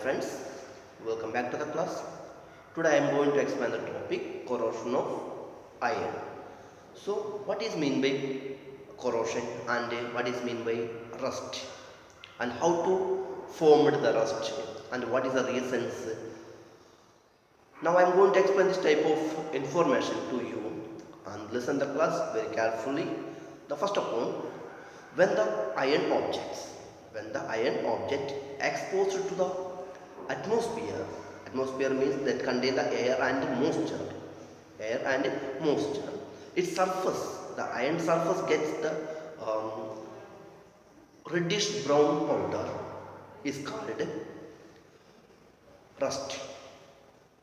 friends, welcome back to the class. Today I am going to explain the topic corrosion of iron. So what is mean by corrosion and what is mean by rust and how to form the rust and what is the reasons. Now I am going to explain this type of information to you and listen the class very carefully. The first of all, when the iron object exposed to the atmosphere means that contain the air and moisture, its surface, the iron surface gets the reddish brown powder is called rust.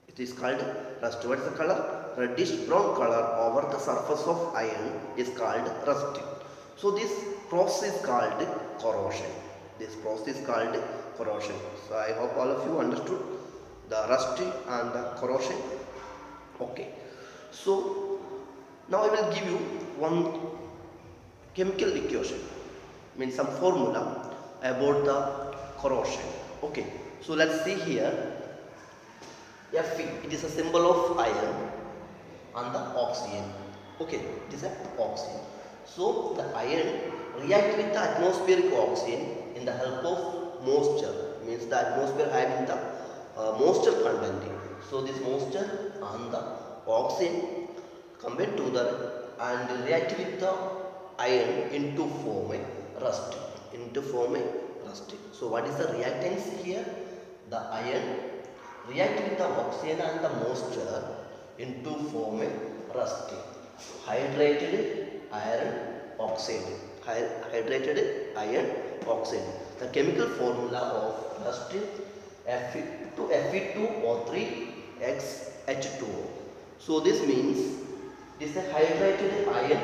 It is called rust. What is the color? Reddish brown color over the surface of iron is called rust. So this process is called corrosion. So I hope all of you understood the rust and the corrosion. Okay. So now I will give you one chemical equation, means some formula about the corrosion. Okay. So let's see here. Fe, it is a symbol of iron and the oxygen. Okay, it is an oxygen. So the iron react with the atmospheric oxygen in the help of moisture, means the atmosphere having the moisture content. So this moisture and the oxygen combine together and react with the iron into form a rust. So what is the reactance here? The iron react with the oxygen and the moisture into form a rust. Hydrated iron oxide. The chemical formula of rust is Fe2O3 H2O. So this means this is a hydrated iron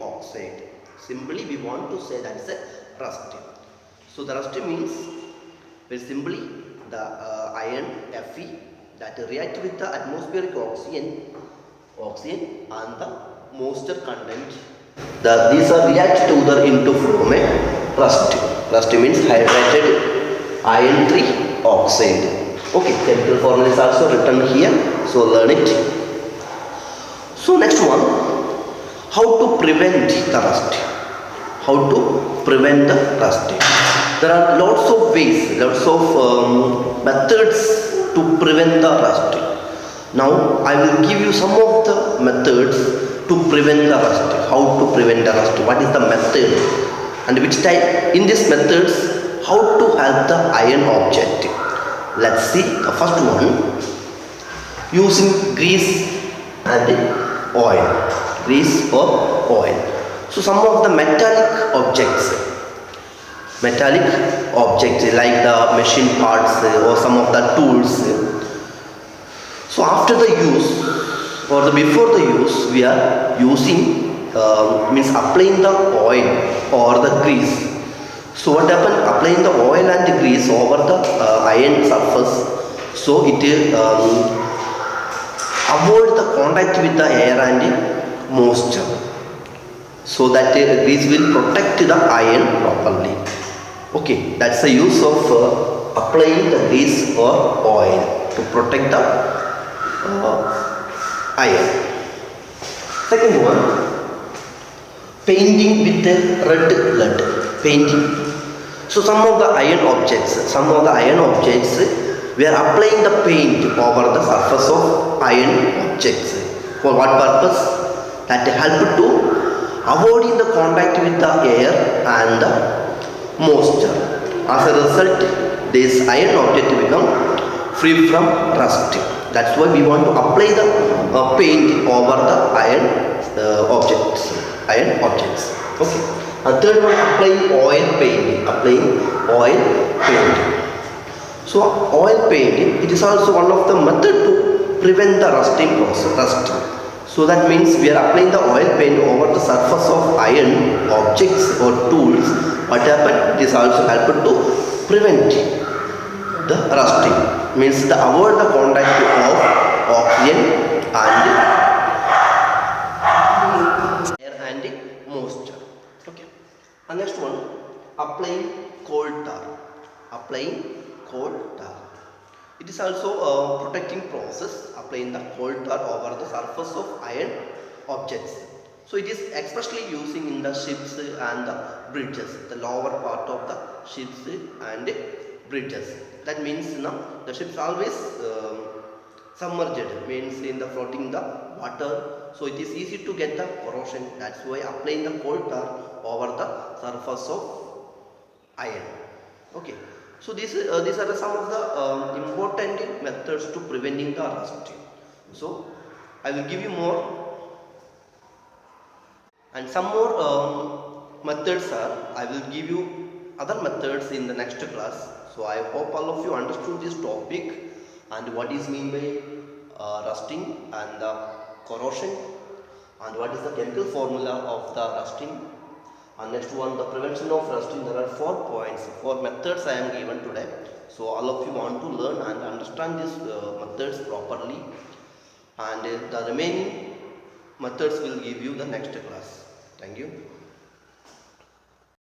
oxide. Simply we want to say that is a rust. So the rust means very simply the iron Fe that react with the atmospheric oxygen and the moisture content. These are react together into form a rust. Rust means hydrated iron oxide. Okay, chemical formula is also written here, so learn it. So next one, how to prevent the rust. There are lots of ways, methods to prevent the rust. Now I will give you some of the methods to prevent the rust. How to prevent the rust? What is the method? And which type? In these methods, how to help the iron object? Let's see the first one. Using grease and oil. Grease or oil. So some of the metallic objects like the machine parts or some of the tools. So after the use or before the use, we are using means applying the oil or the grease. So what happens? Applying the oil and the grease over the iron surface. So it avoid the contact with the air and moisture. So that the grease will protect the iron properly. Okay, that's the use of applying the grease or oil to protect the iron. Second one, painting with the red lead. Painting. So some of the iron objects, we are applying the paint over the surface of iron objects. For what purpose? That help to avoiding the contact with the air and the moisture. As a result, this iron object become free from rust. That's why we want to apply the paint over the iron objects. Okay. And third one, applying oil painting. So oil painting, it is also one of the method to prevent the rusting process. So that means we are applying the oil paint over the surface of iron objects or tools. What happens? It is also helpful to prevent the rusting. Means to avoid the contact of oxygen and air and moisture. Okay. And next one, applying coal tar. It is also a protecting process, applying the cold tar over the surface of iron objects. So it is especially using in the ships and the bridges, the lower part of the ships and bridges. That means the ships always submerged, means in the floating the water. So it is easy to get the corrosion. That's why applying the cold tar over the surface of iron. Okay. So these are some of the important methods to preventing the rust. So I will give you more, and some more methods are, I will give you other methods in the next class. So I hope all of you understood this topic and what is mean by rusting and the corrosion, and what is the chemical formula of the rusting. And next one, the prevention of rusting. There are 4 points, 4 methods I am given today. So all of you want to learn and understand these methods properly, and the remaining methods will give you the next class. Thank you.